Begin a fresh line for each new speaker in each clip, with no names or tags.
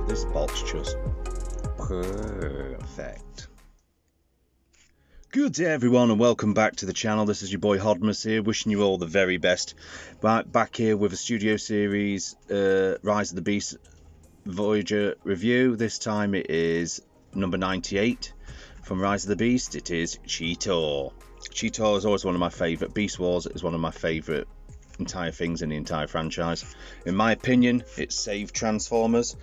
This bolt's just perfect. Good day everyone and welcome back to the channel. This is your boy Hodmas here, wishing you all the very best. Back here with a Studio Series Rise of the Beast Voyager review. This time it is number 98 from Rise of the Beast. It is Cheetor. Cheetor is always one of my favourite. Beast Wars is one of my favourite entire things in the entire franchise. In my opinion, it saved Transformers,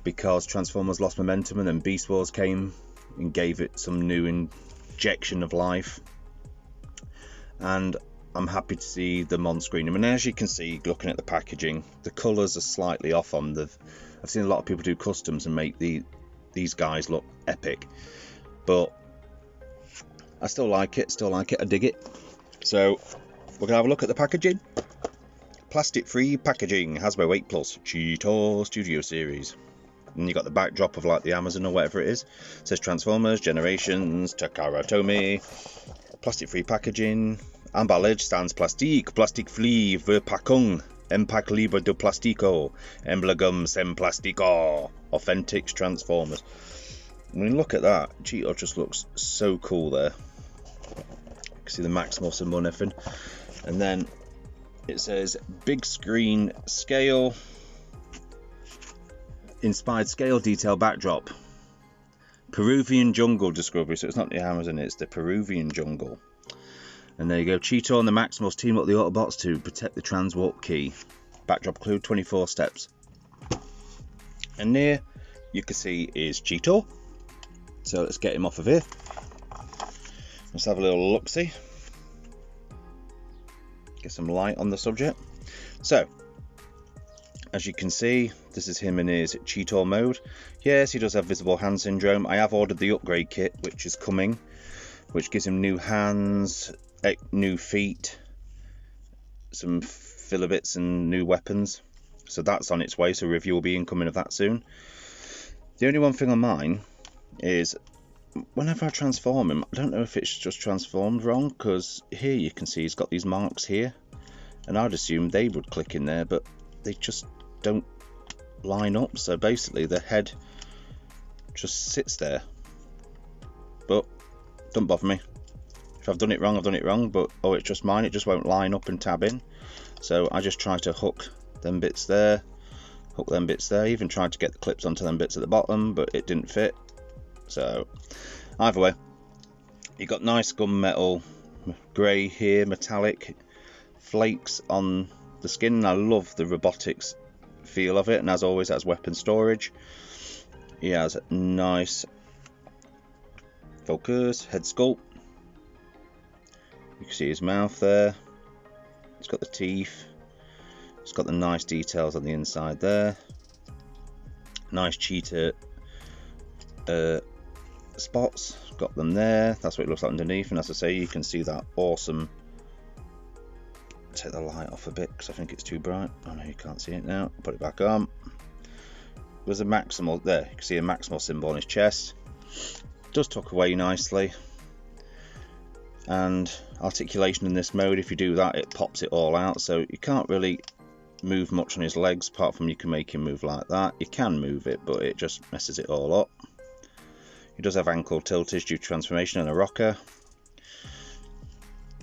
because Transformers lost momentum and then Beast Wars came and gave it some new injection of life, and I'm happy to see them on screen. I mean, as you can see, looking at the packaging, the colours are slightly off on the... I've seen a lot of people do customs and make these guys look epic, but I still like it, I dig it. So we're gonna have a look at the packaging. Plastic free packaging, Hasbro 8 Plus, Cheetor Studio Series. And you got the backdrop of like the Amazon or whatever it is. It says Transformers, Generations, Takara Tomy. Plastic free packaging. Emballage sans plastique, plastic free Verpackung, Empack libre de plastico, Emblagum sem plastico. Authentic Transformers. I mean, look at that. Cheetor just looks so cool there. You can see the Maximal symbol and everything. And then it says big screen scale. Inspired scale detail backdrop. Peruvian jungle discovery. So it's not the Amazon, it's the Peruvian jungle. And there you go. Cheetor and the Maximals team up the Autobots to protect the transwarp key. Backdrop clue, 24 steps. And near you can see is Cheetor. So let's get him off of here. Let's have a little look-see. Get some light on the subject. So as you can see, this is him in his Cheetor mode. Yes, he does have visible hand syndrome. I have ordered the upgrade kit, which is coming, which gives him new hands, new feet, some filler bits and new weapons. So that's on its way, so a review will be incoming of that soon. The only one thing on mine is, whenever I transform him, I don't know if it's just transformed wrong, because here you can see he's got these marks here, and I'd assume they would click in there, but they just don't line up. So basically the head just sits there, but don't bother me. If I've done it wrong, I've done it wrong, but oh, it's just mine, it just won't line up and tab in. So I just try to hook them bits there, hook them bits there, even tried to get the clips onto them bits at the bottom, but it didn't fit. So either way, you got nice gunmetal grey here, metallic flakes on the skin. I love the robotics feel of it, and as always, has weapon storage. He has a nice focus head sculpt. You can see his mouth there. It's got the teeth. It's got the nice details on the inside there. Nice cheetah spots. Got them there. That's what it looks like underneath. And as I say, you can see that awesome. Take the light off a bit because I think it's too bright. Oh no, you can't see it now. Put it back on. There's a Maximal there. You can see a Maximal symbol on his chest. Does tuck away nicely. And articulation in this mode, if you do that, it pops it all out. So you can't really move much on his legs, apart from you can make him move like that. You can move it, but it just messes it all up. He does have ankle tiltage due to transformation and a rocker.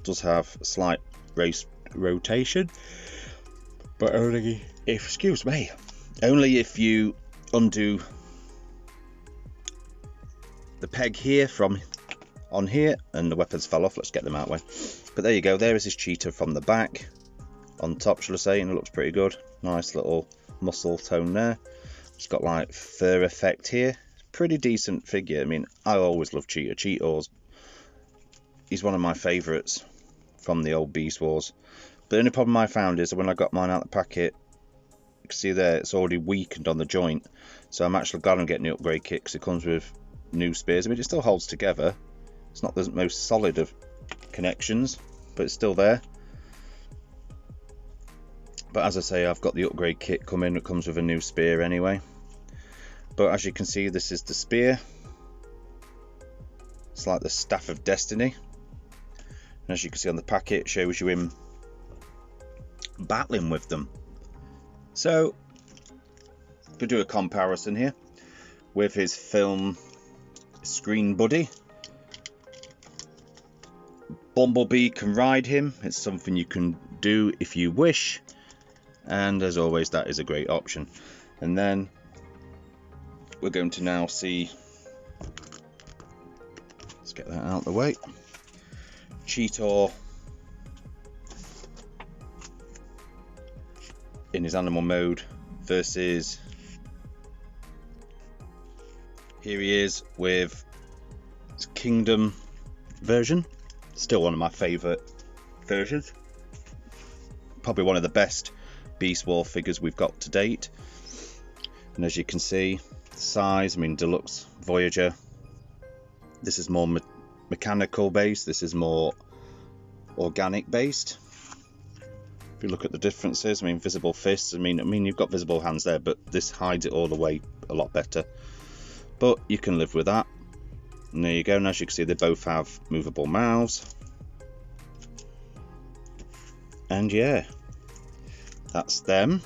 Does have slight race rotation, but only if, excuse me, only if you undo the peg here from on here and the weapons fell off. Let's get them out of the way. But there you go, there is his Cheetor from the back on top, shall I say, and it looks pretty good. Nice little muscle tone there. It's got like fur effect here. Pretty decent figure. I mean, I always love Cheetor. Cheetor's, he's one of my favourites from the old Beast Wars. But the only problem I found is that when I got mine out of the packet, You can see there it's already weakened on the joint, so I'm actually glad I'm getting the upgrade kit because it comes with new spears. I mean, it still holds together. It's not the most solid of connections, but it's still there. But as I say, I've got the upgrade kit coming. It comes with a new spear anyway. But as you can see, this is the spear. It's like the Staff of Destiny. And as you can see on the packet, it shows you him battling with them. So we'll do a comparison here with his film screen buddy. Bumblebee can ride him. It's something you can do if you wish, and as always, that is a great option. And then we're going to now see, let's get that out of the way, Cheetor in his animal mode versus, here he is with his Kingdom version. Still one of my favourite versions. Probably one of the best Beast War figures we've got to date. And as you can see, the size, I mean, Deluxe Voyager. This is more mechanical based. This is more organic based. If you look at the differences, I mean, visible fists. I mean, you've got visible hands there, but this hides it all the way a lot better. But you can live with that. And there you go, and as you can see, they both have movable mouths. And yeah, that's them.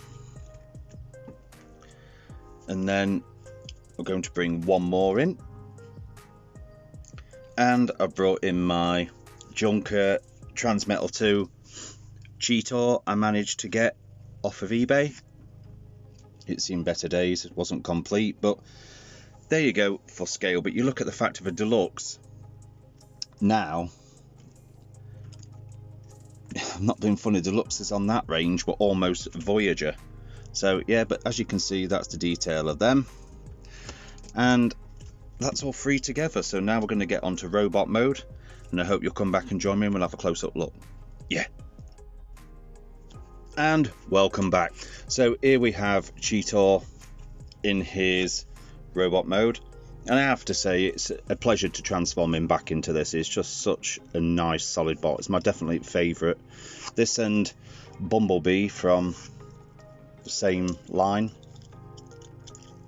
And then we're going to bring one more in. And I brought in my Junker Transmetal 2 Cheetor I managed to get off of eBay. It's seen better days, it wasn't complete, but there you go for scale. But you look at the fact of a deluxe now, I'm not being funny, deluxes on that range were almost Voyager. So yeah, but as you can see, that's the detail of them, and that's all three together. So now we're going to get onto robot mode, and I hope you'll come back and join me and we'll have a close-up look. Yeah. And welcome back. So here we have Cheetor in his robot mode, and I have to say it's a pleasure to transform him back into this. It's just such a nice solid bot. It's my definitely favourite. This and Bumblebee from the same line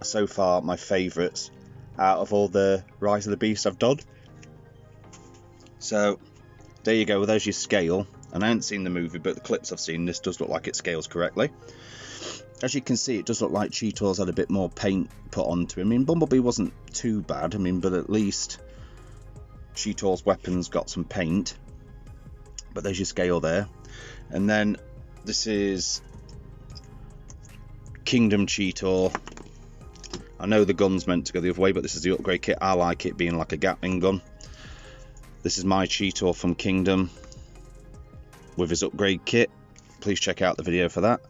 so far my favourites out of all the Rise of the Beast I've done. So there you go, there's your scale. And I haven't seen the movie, but the clips I've seen, this does look like it scales correctly. As you can see, it does look like Cheetor's had a bit more paint put onto him. I mean, Bumblebee wasn't too bad, I mean, but at least Cheetor's weapons got some paint. But there's your scale there. And then this is Kingdom Cheetor. I know the gun's meant to go the other way, but this is the upgrade kit. I like it being like a Gatling gun. This is my Cheetor from Kingdom with his upgrade kit. Please check out the video for that.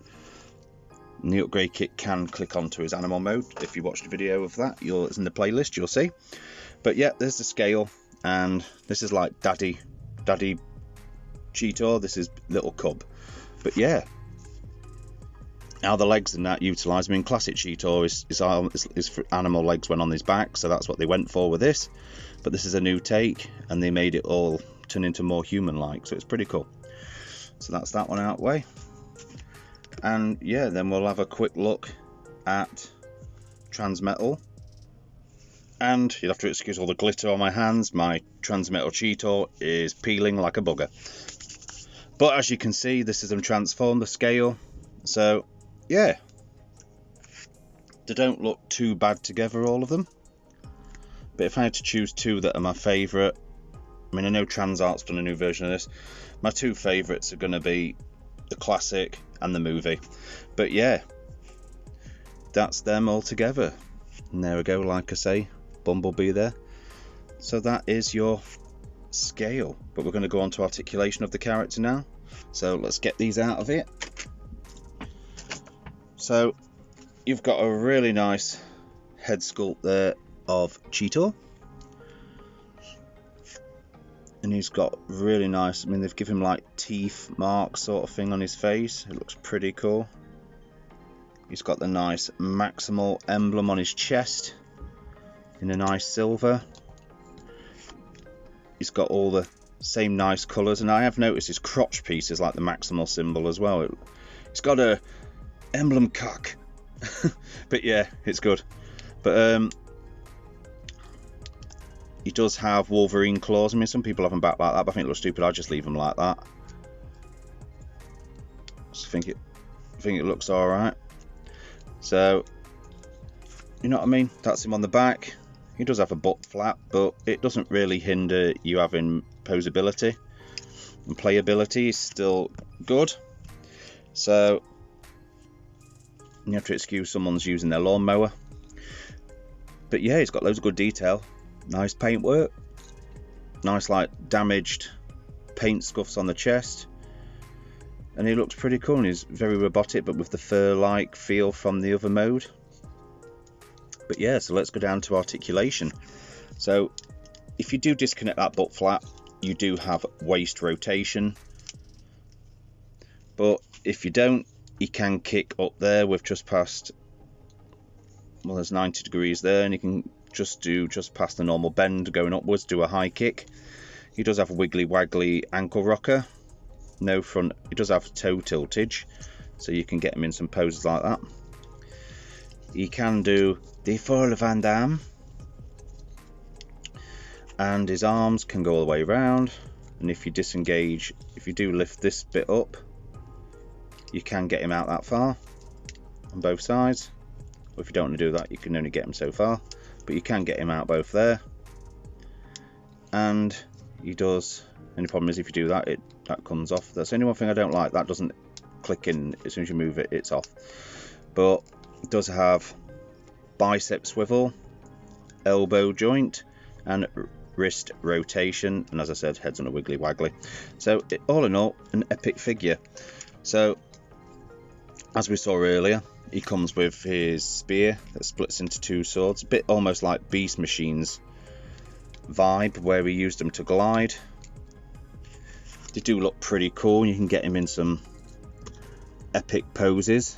And the upgrade kit can click onto his animal mode. If you watch the video of that, it's in the playlist, you'll see. But yeah, there's the scale, and this is like Daddy Cheetor. This is little cub. But yeah, how the legs and that utilised. I mean, classic Cheetor his animal legs went on his back, so that's what they went for with this. But this is a new take, and they made it all turn into more human-like, so it's pretty cool. So that's that one out of the way. And yeah, then we'll have a quick look at Transmetal. And you'll have to excuse all the glitter on my hands. My Transmetal Cheetor is peeling like a bugger. But as you can see, this is them transformed, the scale. So yeah, they don't look too bad together, all of them. But if I had to choose two that are my favourite, I mean, I know Transart's done a new version of this. My two favourites are going to be the classic and the movie. But yeah, that's them all together. And there we go, like I say, Bumblebee there. So that is your scale. But we're going to go on to articulation of the character now. So let's get these out of it. So you've got a really nice head sculpt there of Cheetor. And he's got really nice, I mean, they've given him like teeth marks sort of thing on his face. It looks pretty cool. He's got the nice Maximal emblem on his chest in a nice silver. He's got all the same nice colours, and I have noticed his crotch piece is like the Maximal symbol as well. It's got a emblem cock. But yeah, it's good. But he does have Wolverine claws. I mean, some people have them back like that, but I think it looks stupid. I just leave them like that. I think it looks all right. So, you know what I mean? That's him on the back. He does have a butt flap, but it doesn't really hinder you having posability, and playability is still good. So you have to excuse someone's using their lawnmower. But yeah, he's got loads of good detail. Nice paintwork. Nice like damaged paint scuffs on the chest. And he looks pretty cool, and he's very robotic, but with the fur-like feel from the other mode. But yeah, so let's go down to articulation. So if you do disconnect that butt flap, you do have waist rotation. But if you don't, you can kick up there with just past, well, there's 90 degrees there, and you can just past the normal bend going upwards, do a high kick. He does have a wiggly waggly ankle rocker. No front, he does have toe tiltage, so you can get him in some poses like that. He can do the Fall Van Damme, and his arms can go all the way around, and if you disengage, if you do lift this bit up, you can get him out that far on both sides. Or if you don't want to do that, you can only get him so far, but you can get him out both there. And he does, only problem is if you do that, that comes off. That's the only one thing I don't like, that doesn't click in. As soon as you move it, it's off. But it does have bicep swivel, elbow joint, and wrist rotation, and as I said, head's on a wiggly waggly. So all in all, an epic figure. So as we saw earlier, he comes with his spear that splits into two swords, a bit almost like Beast Machine's vibe, where we used them to glide. They do look pretty cool. You can get him in some epic poses.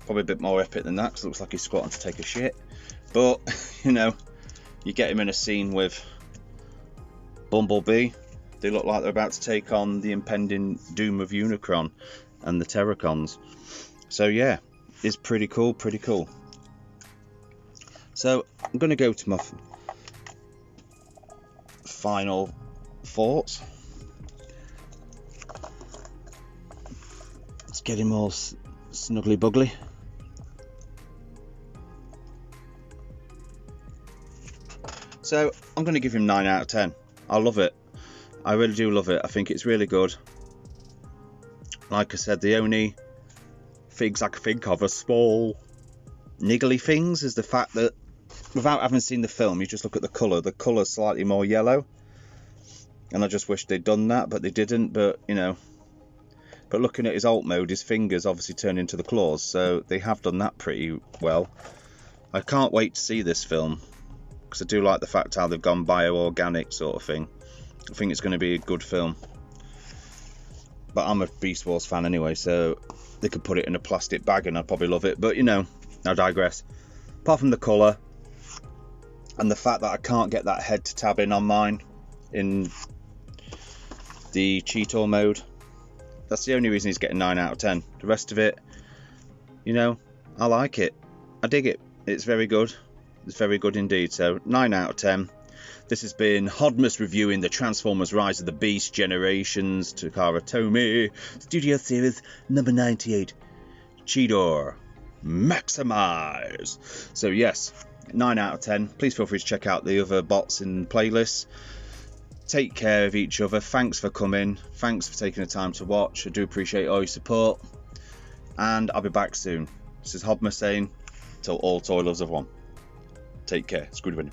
Probably a bit more epic than that, because it looks like he's squatting to take a shit. But, you know, you get him in a scene with Bumblebee. They look like they're about to take on the impending doom of Unicron and the Terracons. So yeah, it's pretty cool, pretty cool. So I'm going to go to my final thoughts. Let's get him all snuggly buggly. So I'm going to give him 9 out of 10. I love it. I really do love it. I think it's really good. Like I said, the only things I can think of are small niggly things is the fact that without having seen the film, you just look at the colour. The colour's slightly more yellow. And I just wish they'd done that, but they didn't. But, you know, but looking at his alt mode, his fingers obviously turn into the claws. So they have done that pretty well. I can't wait to see this film, because I do like the fact how they've gone bio-organic sort of thing. I think it's going to be a good film. But I'm a Beast Wars fan anyway, so they could put it in a plastic bag and I'd probably love it. But, you know, I digress. Apart from the colour and the fact that I can't get that head to tab in on mine in the cheetor mode, that's the only reason he's getting 9 out of 10. The rest of it, you know, I like it. I dig it. It's very good. It's very good indeed. So 9 out of 10. This has been Hodmus reviewing the Transformers Rise of the Beast Generations Takara Tomy Studio Series number 98. Cheetor Maximize. So yes, 9 out of 10. Please feel free to check out the other bots in playlists. Take care of each other. Thanks for coming. Thanks for taking the time to watch. I do appreciate all your support. And I'll be back soon. This is Hodmus saying, till all toilers have one. Take care. It's good.